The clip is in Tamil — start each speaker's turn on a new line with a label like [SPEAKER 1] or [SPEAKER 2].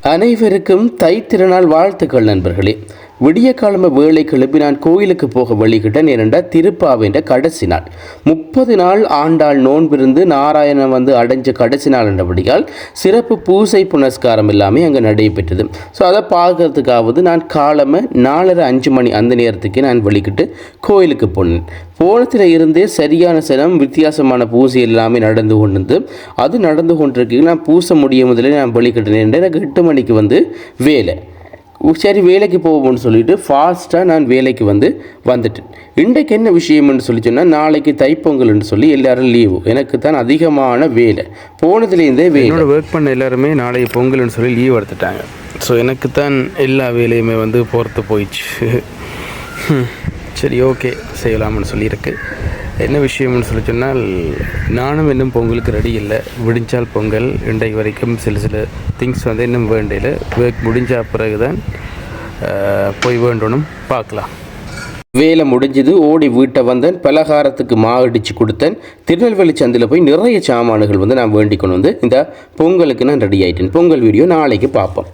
[SPEAKER 1] அனைவருக்கும் தைத்திருநாள் வாழ்த்துக்கள் நண்பர்களே. விடிய காலம வேலை கிளம்பி நான் கோயிலுக்கு போக வழிகிட்டேன். ஏனென்றால் திருப்பாவேண்ட கடைசி நாள் 30 நாள் ஆண்டாள் நோன்பிருந்து நாராயணன் அடைஞ்ச கடைசி நாள் என்றபடியால் சிறப்பு பூசை புனஸ்காரம் எல்லாமே அங்கே நடைபெற்றது. ஸோ அதை பார்க்கறதுக்காவது நான் காலமை 4:30-5 மணி அந்த நேரத்துக்கு நான் வழிகிட்டு கோயிலுக்கு போனேன். போனத்தில் இருந்தே சரியான சினம் வித்தியாசமான பூசை எல்லாமே நடந்து கொண்டு அது நடந்து கொண்டிருக்கு. நான் பூச முடிய முதலே நான் வழிகிட்டேன். எனக்கு 8 மணிக்கு வேலை. சரி வேலைக்கு போவோம்னு சொல்லிட்டு ஃபாஸ்ட்டாக நான் வேலைக்கு வந்துட்டேன். இன்றைக்கு என்ன விஷயம்னு சொல்லி சொன்னால் நாளைக்கு தைப்பொங்கல்னு சொல்லி எல்லோரும் லீவு. எனக்கு தான் அதிகமான வேலை. போனதுலேருந்தே வேலை ஒர்க் பண்ண எல்லாருமே நாளைக்கு பொங்கல்னு சொல்லி லீவ் எடுத்துட்டாங்க. ஸோ எனக்கு தான் எல்லா வேலையுமே பொறுத்து போயிடுச்சு. சரி ஓகே செய்யலாம்னு சொல்லியிருக்கு. என்ன விஷயம்னு சொல்லி சொன்னால் நானும் இன்னும் பொங்கலுக்கு ரெடி இல்லை. விடிஞ்சால் பொங்கல். இன்றைக்கு வரைக்கும் சில திங்ஸ் இன்னும் வேண்டையில் ஒர்க் முடிஞ்ச பிறகு தான் போய் வேண்டணும். பார்க்கலாம். வேலை முடிஞ்சது. ஓடி வீட்டை வந்தேன். பலகாரத்துக்கு அடித்து கொடுத்தேன். திருநெல்வேலி சந்தையில் போய் நிறைய சாமான்கள் நான் வேண்டிக் கொண்டு இந்த பொங்கலுக்கு நான் ரெடி ஆகிட்டேன். பொங்கல் வீடியோ நாளைக்கு பார்ப்போம்.